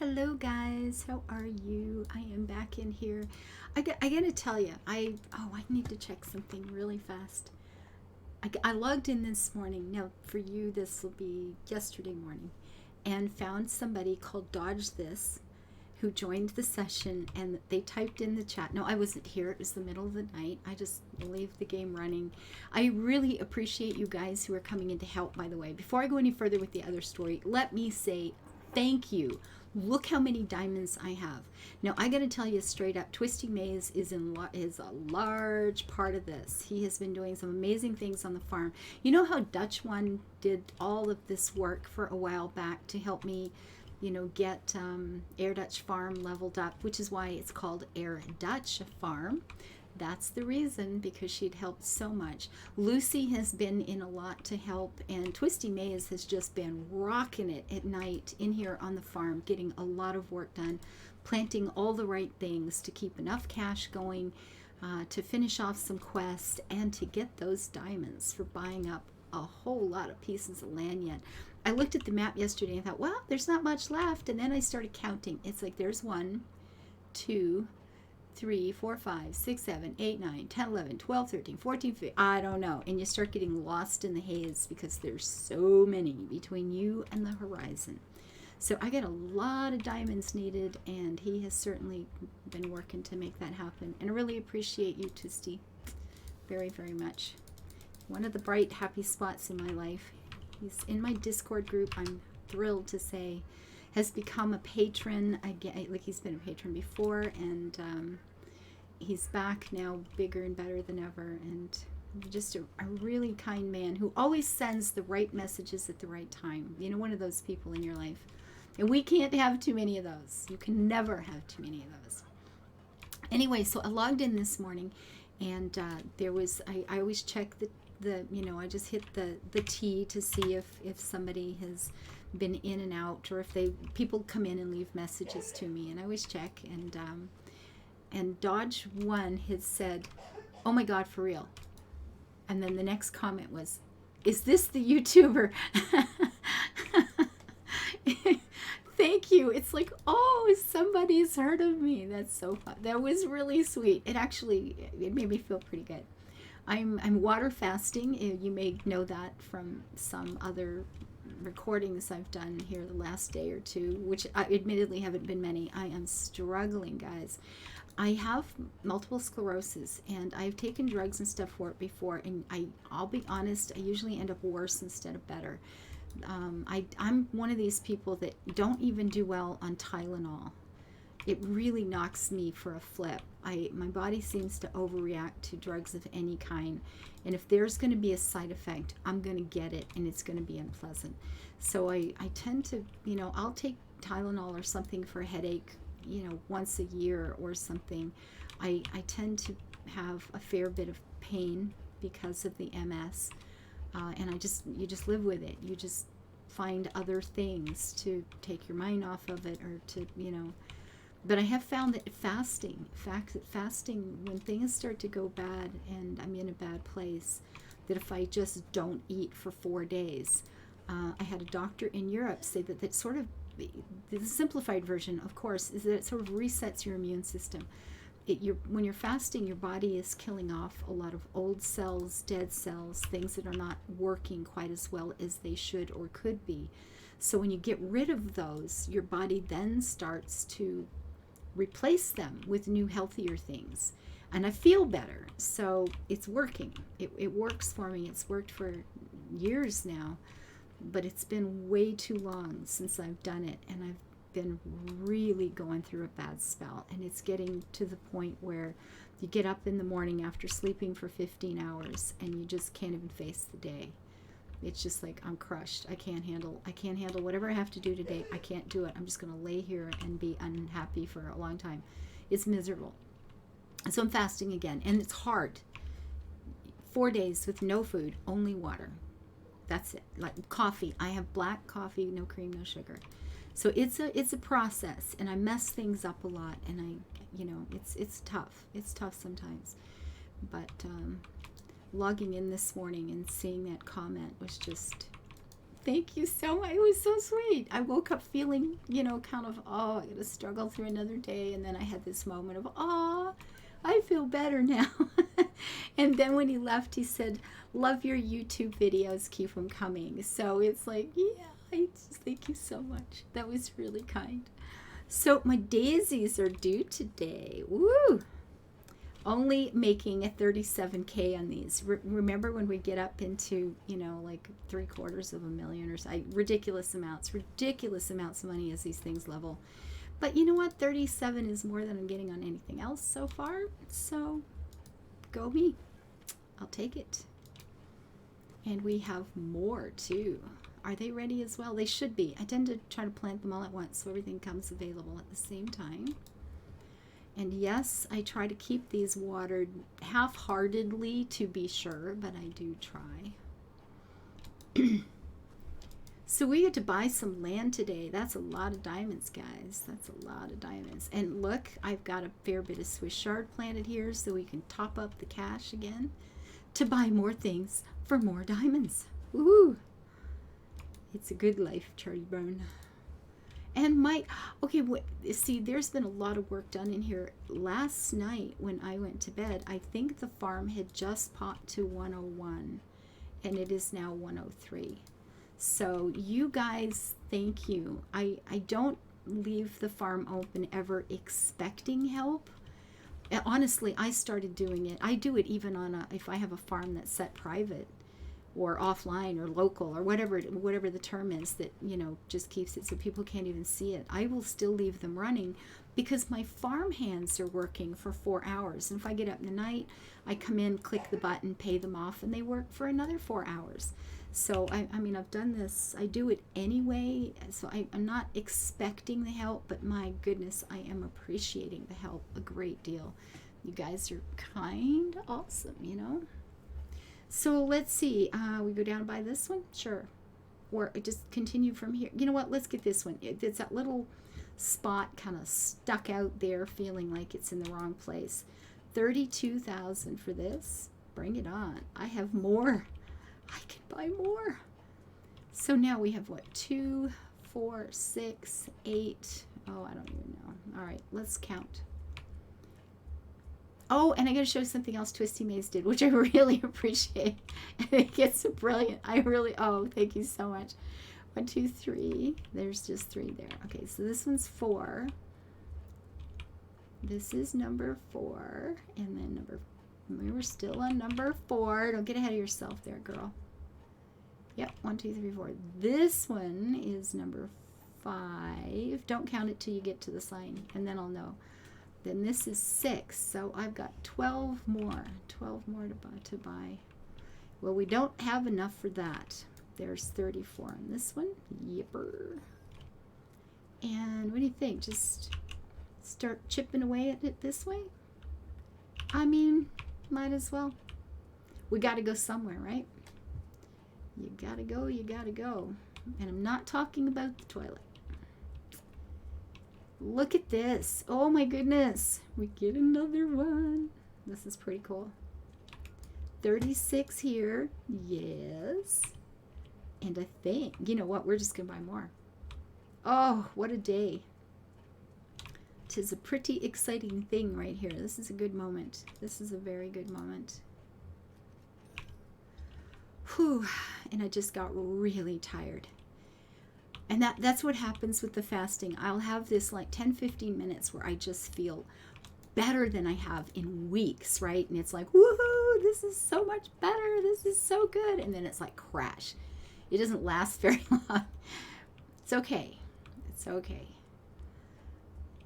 Hello guys, how are you? I am back in here. I gotta tell you, I need to check something really fast. I logged in this morning. Now for you, this will be yesterday morning, and found somebody called Dodge This, who joined the session, and they typed in the chat. No, I wasn't here. It was the middle of the night. I just leave the game running. I really appreciate you guys who are coming in to help, by the way. Before I go any further with the other story, let me say thank you. Look how many diamonds I have. Now, I got to tell you straight up, Twisty Maze is a large part of this. He has been doing some amazing things on the farm. You know how Dutch One did all of this work for a while back to help me, get Air Dutch Farm leveled up, which is why it's called Air Dutch Farm. That's the reason, because she'd helped so much. Lucy has been in a lot to help, and Twisty Maze has just been rocking it at night in here on the farm, getting a lot of work done, planting all the right things to keep enough cash going, to finish off some quests, and to get those diamonds for buying up a whole lot of pieces of land yet. I looked at the map yesterday and thought, well, there's not much left, and then I started counting. It's like there's 1, 2, 3, 4, 5, 6, 7, 8, 9, 10, 11, 12, 13, 14, 15, I don't know. And you start getting lost in the haze because there's so many between you and the horizon. So I got a lot of diamonds needed, and he has certainly been working to make that happen. And I really appreciate you, Twisty, very, very much. One of the bright, happy spots in my life. He's in my Discord group, I'm thrilled to say. Has become a patron again. Like, he's been a patron before, and he's back now, bigger and better than ever, and just a really kind man who always sends the right messages at the right time. You know, one of those people in your life. And we can't have too many of those. You can never have too many of those. Anyway, so I logged in this morning, and there was, I always check the I just hit the T to see if somebody has been in and out, or if people come in and leave messages to me, and I always check. And Dodge One had said, "Oh my God, for real!" And then the next comment was, "Is this the YouTuber?" Thank you. It's like, oh, somebody's heard of me. That's so fun. That was really sweet. It made me feel pretty good. I'm water fasting. You may know that from some other recordings I've done here the last day or two, which admittedly haven't been many. I am struggling, guys. I have multiple sclerosis, and I've taken drugs and stuff for it before, and I'll be honest, I usually end up worse instead of better. I'm one of these people that don't even do well on Tylenol. It really knocks me for a flip. My body seems to overreact to drugs of any kind, and if there's going to be a side effect, I'm going to get it, and it's going to be unpleasant. So I tend to, I'll take Tylenol or something for a headache, once a year or something. I tend to have a fair bit of pain because of the MS, and you just live with it. You just find other things to take your mind off of it, or to, But I have found that fasting, when things start to go bad and I'm in a bad place, that if I just don't eat for 4 days, I had a doctor in Europe say that sort of, the simplified version, of course, is that it sort of resets your immune system. When you're fasting, your body is killing off a lot of old cells, dead cells, things that are not working quite as well as they should or could be. So when you get rid of those, your body then starts to replace them with new, healthier things. And I feel better. So it's working. It works for me. It's worked for years now. But it's been way too long since I've done it. And I've been really going through a bad spell. And it's getting to the point where you get up in the morning after sleeping for 15 hours and you just can't even face the day. It's just like, I'm crushed. I can't handle whatever I have to do today. I can't do it. I'm just going to lay here and be unhappy for a long time. It's miserable. So I'm fasting again, and it's hard. 4 days with no food, only water. That's it. Like coffee. I have black coffee, no cream, no sugar. So it's a process, and I mess things up a lot, and it's tough. It's tough sometimes. But logging in this morning and seeing that comment was just Thank you so much. It was so sweet. I woke up feeling, kind of, oh, I got to struggle through another day. And then I had this moment of, oh, I feel better now. And then when he left, he said, love your YouTube videos. Keep them coming. So it's like, yeah, I just thank you so much. That was really kind. So my daisies are due today. Woo! Only making a 37K on these. Remember when we get up into, like $750,000 or so, ridiculous amounts of money as these things level. But you know what? 37 is more than I'm getting on anything else so far. So go me. I'll take it. And we have more too. Are they ready as well? They should be. I tend to try to plant them all at once so everything comes available at the same time. And yes, I try to keep these watered half-heartedly to be sure, but I do try. So we get to buy some land today. That's a lot of diamonds, guys. That's a lot of diamonds. And look, I've got a fair bit of Swiss chard planted here so we can top up the cash again to buy more things for more diamonds. Woohoo! It's a good life, Charlie Brown. And see, there's been a lot of work done in here. Last night when I went to bed, I think the farm had just popped to 101 and it is now 103. So you guys, thank you. I don't leave the farm open ever expecting help. Honestly, I started doing it. I do it even on if I have a farm that's set private or offline or local or whatever the term is that, just keeps it so people can't even see it. I will still leave them running because my farm hands are working for 4 hours. And if I get up in the night, I come in, click the button, pay them off, and they work for another 4 hours. So, I've done this. I do it anyway. So I'm not expecting the help, but my goodness, I am appreciating the help a great deal. You guys are kind, awesome, So let's see. We go down by this one? Sure. Or just continue from here. You know what? Let's get this one. It's that little spot kind of stuck out there feeling like it's in the wrong place. 32,000 for this. Bring it on. I have more. I can buy more. So now we have what? 2, 4, 6, 8. Oh, I don't even know. All right, let's count. Oh, and I got to show you something else Twisty Maze did, which I really appreciate. I think it's brilliant. Oh, thank you so much. 1, 2, 3. There's just 3 there. Okay, so this one's 4. This is number 4. And then we're still on number 4. Don't get ahead of yourself there, girl. Yep, 1, 2, 3, 4. This one is number 5. Don't count it till you get to the sign, and then I'll know. Then this is 6, so I've got 12 more. 12 more to buy. Well, we don't have enough for that. There's 34 on this one. Yipper. And what do you think? Just start chipping away at it this way? Might as well. We got to go somewhere, right? You got to go, you got to go. And I'm not talking about the toilet. Look at this. Oh my goodness. We get another one. This is pretty cool. 36 here. Yes. And I think, you know what? We're just going to buy more. Oh, what a day. 'Tis a pretty exciting thing right here. This is a good moment. This is a very good moment. Whew. And I just got really tired. And that's what happens with the fasting. I'll have this like 10-15 minutes where I just feel better than I have in weeks, right? And it's like, woohoo, this is so much better. This is so good. And then it's like crash. It doesn't last very long. It's okay. It's okay.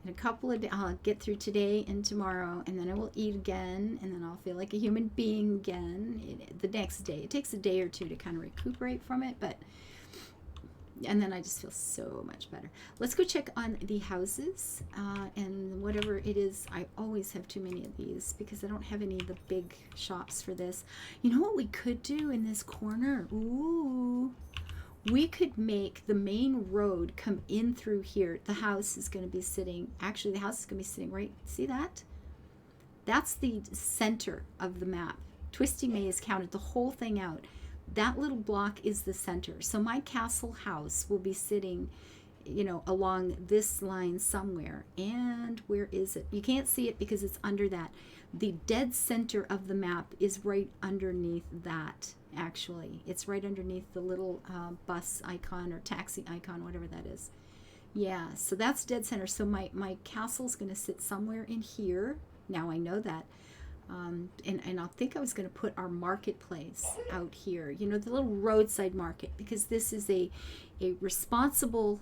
In a couple of days, I'll get through today and tomorrow, and then I will eat again, and then I'll feel like a human being again the next day. It takes a day or two to kind of recuperate from it, and then I just feel so much better. Let's go check on the houses, and whatever it is. I always have too many of these because I don't have any of the big shops for this. You know what we could do in this corner? Ooh. We could make the main road come in through here. The house is going to be sitting, actually the house is going to be sitting right, see that? That's the center of the map. Twisty Maze counted the whole thing out. that little block is the center. So my castle house will be sitting, you know, along this line somewhere. And where is it? You can't see it because it's under that. The dead center of the map is right underneath that, actually. It's right underneath the little bus icon or taxi icon, whatever that is. Yeah, so that's dead center. So my castle's going to sit somewhere in here. Now I know that. And I think I was going to put our marketplace out here, you know, the little roadside market, because this is a responsible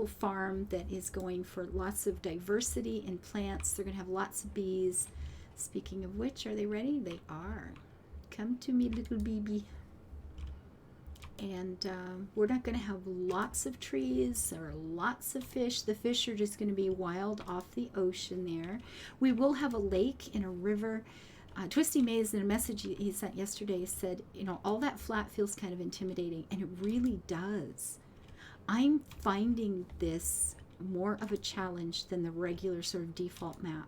farm that is going for lots of diversity in plants. They're going to have lots of bees. Speaking of which, are they ready? They are. Come to me, little baby. And we're not going to have lots of trees or lots of fish. The fish are just going to be wild off the ocean there. We will have a lake and a river. Twisty Maze, in a message he sent yesterday, said, you know, all that flat feels kind of intimidating, and it really does. I'm finding this more of a challenge than the regular sort of default map,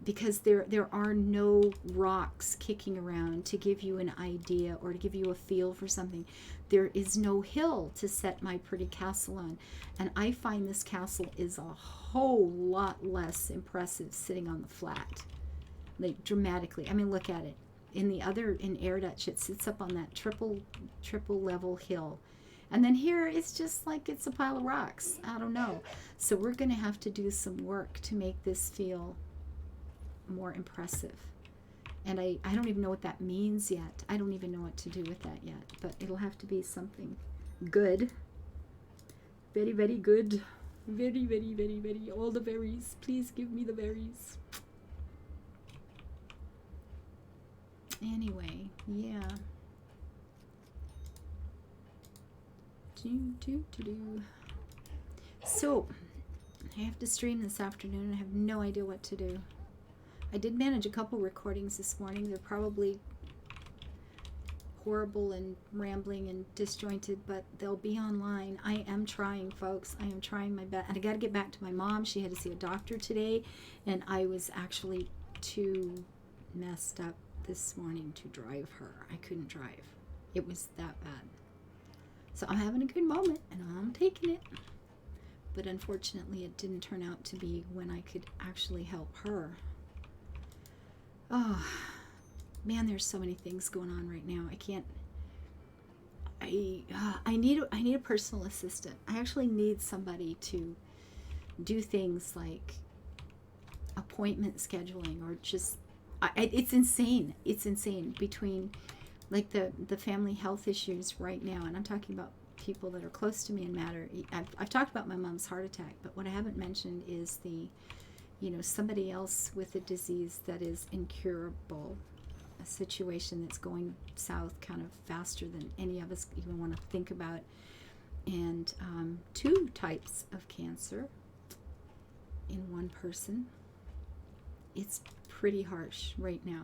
because there are no rocks kicking around to give you an idea or to give you a feel for something. There is no hill to set my pretty castle on. And I find this castle is a whole lot less impressive sitting on the flat. Like, dramatically. I mean, look at it. In Air Dutch, it sits up on that triple level hill. And then here it's just like it's a pile of rocks. I don't know. So we're going to have to do some work to make this feel more impressive. And I don't even know what that means yet. I don't even know what to do with that yet, but it'll have to be something good. Very, very good. Very, very, very, very. All the berries. Please give me the berries. Anyway, yeah. So, I have to stream this afternoon. I have no idea what to do. I did manage a couple recordings this morning. They're probably horrible and rambling and disjointed, but they'll be online. I am trying, folks. I am trying my best. And I got to get back to my mom. She had to see a doctor today, and I was actually too messed up this morning to drive her. I couldn't drive. It was that bad. So I'm having a good moment, and I'm taking it. But unfortunately, it didn't turn out to be when I could actually help her. Oh, man, there's so many things going on right now. I need a personal assistant. I actually need somebody to do things like appointment scheduling, or just, it's insane. It's insane between like the family health issues right now. And I'm talking about people that are close to me and matter. I've talked about my mom's heart attack, but what I haven't mentioned is somebody else with a disease that is incurable, a situation that's going south kind of faster than any of us even want to think about, and 2 types of cancer in one person. It's pretty harsh right now.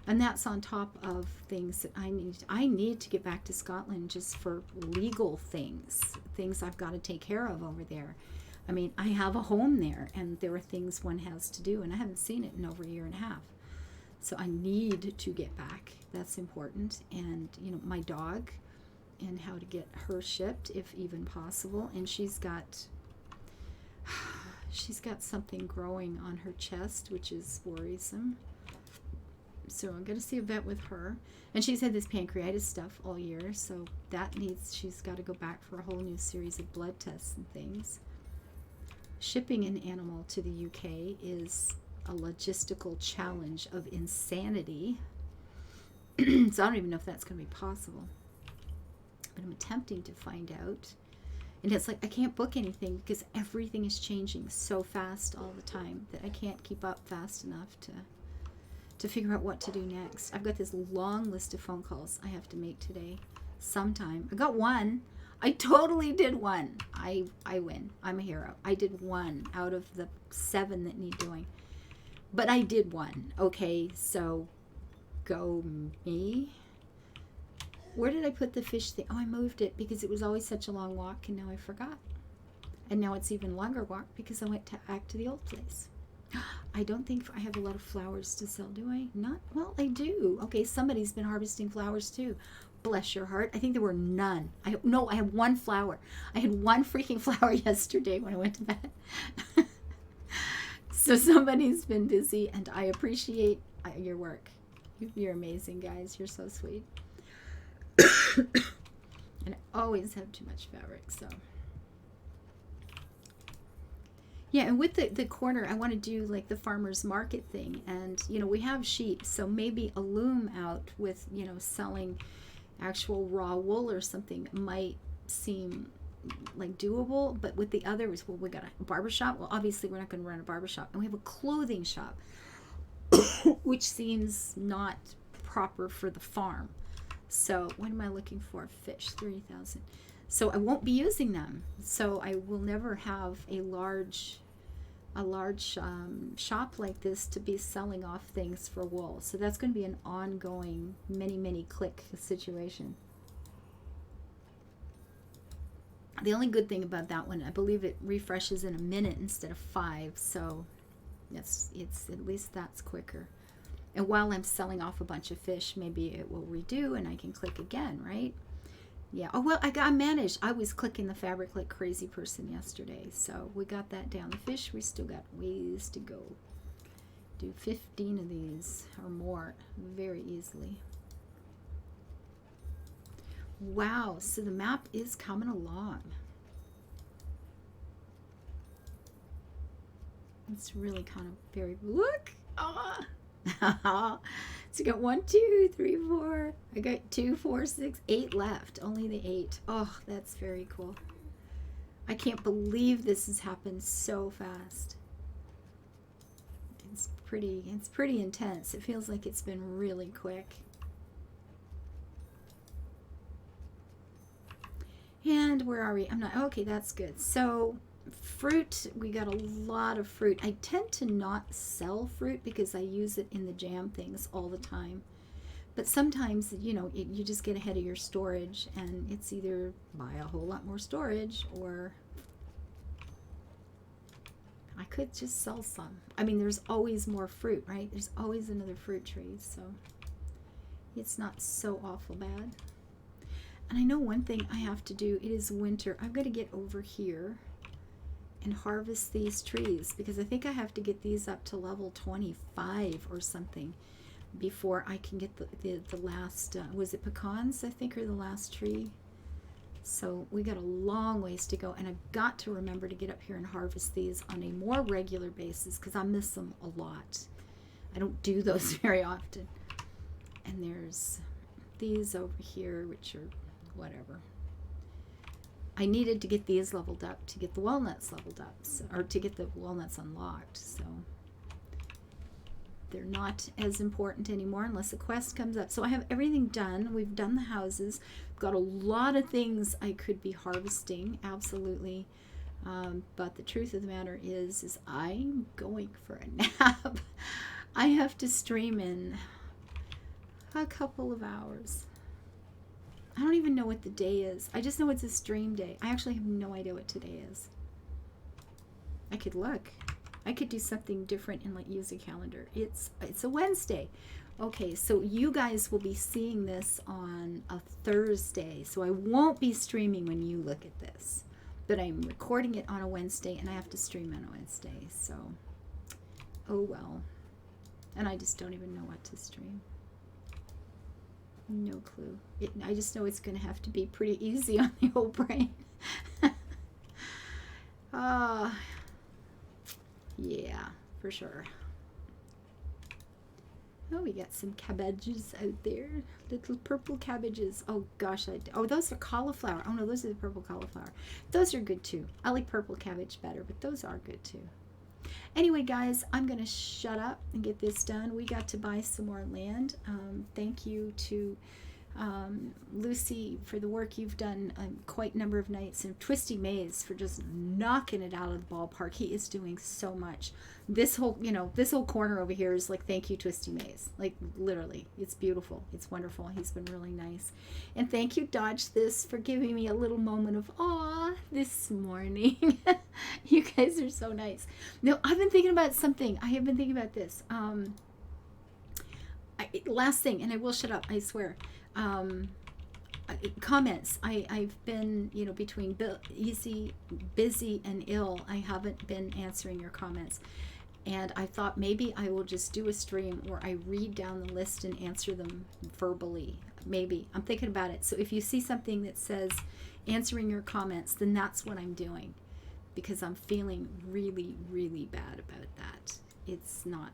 And that's on top of things that I need to get back to Scotland just for legal things I've got to take care of over there. I mean, I have a home there, and there are things one has to do, and I haven't seen it in over a year and a half. So I need to get back. That's important. And, my dog, and how to get her shipped, if even possible. And she's got something growing on her chest, which is worrisome. So I'm going to see a vet with her. And she's had this pancreatitis stuff all year, so she's got to go back for a whole new series of blood tests and things. Shipping an animal to the UK is a logistical challenge of insanity. So I don't even know if that's going to be possible. But I'm attempting to find out. And it's like I can't book anything because everything is changing so fast all the time that I can't keep up fast enough to figure out what to do next. I've got this long list of phone calls I have to make today sometime. I got one. I totally did one. I win. I'm a hero. I did one out of the 7 that need doing. But I did one. Okay, so go me. Where did I put the fish thing? Oh, I moved it because it was always such a long walk, and now I forgot. And now it's even longer walk because I went back to the old place. I don't think I have a lot of flowers to sell, do I? Not, well, I do. Okay, somebody's been harvesting flowers too. Bless your heart. I think there were none. No, I have one flower. I had one freaking flower yesterday when I went to bed. So somebody's been busy, and I appreciate your work. You're amazing, guys. You're so sweet. And I always have too much fabric, so. Yeah, and with the corner, I want to do like the farmer's market thing. And, you know, we have sheep, so maybe a loom out with, you know, selling actual raw wool or something might seem like doable. But with the others, well, we got a barbershop. Well, obviously, we're not going to run a barbershop. And we have a clothing shop, which seems not proper for the farm. So what am I looking for? Fish, 3,000. So I won't be using them. So I will never have a large shop like this to be selling off things for wool. So that's going to be an ongoing many click situation. The only good thing about that one, I believe it refreshes in a minute instead of 5. So it's at least that's quicker. And while I'm selling off a bunch of fish, maybe it will redo and I can click again, right? Yeah. Oh, well, I managed. I was clicking the fabric like crazy person yesterday. So we got that down. The fish, we still got ways to go. Do 15 of these or more very easily. Wow. So the map is coming along. It's really kind of very, look. Ah. So you got 1, 2, 3, 4. I got 2, 4, 6, 8 left. Only the 8. Oh, that's very cool. I can't believe this has happened so fast. It's pretty intense. It feels like it's been really quick. And where are we? I'm not, okay, that's good. So fruit, we got a lot of fruit. I tend to not sell fruit because I use it in the jam things all the time. But sometimes, you know, you just get ahead of your storage, and it's either buy a whole lot more storage or I could just sell some. I mean, there's always more fruit, right? There's always another fruit tree, so it's not so awful bad. And I know one thing I have to do, it is winter. I've got to get over here and harvest these trees because I think I have to get these up to level 25 or something before I can get the last, was it pecans I think are the last tree? So we got a long ways to go, and I've got to remember to get up here and harvest these on a more regular basis because I miss them a lot. I don't do those very often. And there's these over here, which are whatever. I needed to get these leveled up to get the walnuts leveled up, so, or to get the walnuts unlocked, so they're not as important anymore unless a quest comes up. So I have everything done. We've done the houses. We've got a lot of things I could be harvesting, absolutely. But the truth of the matter is I'm going for a nap. I have to stream in a couple of hours. I don't even know what the day is. I just know it's a stream day. I actually have no idea what today is. I could look. I could do something different and like use a calendar. It's a Wednesday. Okay, so you guys will be seeing this on a Thursday. So I won't be streaming when you look at this. But I'm recording it on a Wednesday and I have to stream on a Wednesday. So, oh well. And I just don't even know what to stream. No clue. I just know it's going to have to be pretty easy on the old brain. Yeah, for sure. Oh, we got some cabbages out there. Little purple cabbages. Oh, gosh. Oh, those are cauliflower. Oh, no, those are the purple cauliflower. Those are good, too. I like purple cabbage better, but those are good, too. Anyway, guys, I'm going to shut up and get this done. We got to buy some more land. Thank you to Lucy for the work you've done quite a number of nights, and Twisty Maze for just knocking it out of the ballpark. He is doing so much. This whole, this whole corner over here is like, thank you, Twisty Maze. Like, literally, it's beautiful. It's wonderful. He's been really nice. And thank you, Dodge This, for giving me a little moment of awe this morning. You guys are so nice. No, I've been thinking about something. I have been thinking about this. Last thing, and I will shut up, I swear. Comments. I've been, between busy and ill, I haven't been answering your comments. And I thought maybe I will just do a stream where I read down the list and answer them verbally. Maybe. I'm thinking about it. So if you see something that says answering your comments, then that's what I'm doing. Because I'm feeling really, really bad about that. It's not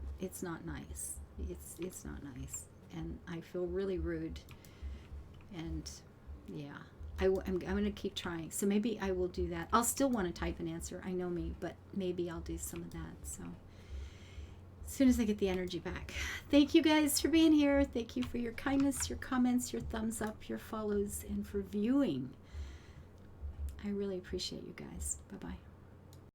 nice. It's not nice. And I feel really rude. And yeah, I'm going to keep trying. So maybe I will do that. I'll still want to type an answer. I know me, but maybe I'll do some of that. So as soon as I get the energy back. Thank you guys for being here. Thank you for your kindness, your comments, your thumbs up, your follows, and for viewing. I really appreciate you guys. Bye-bye.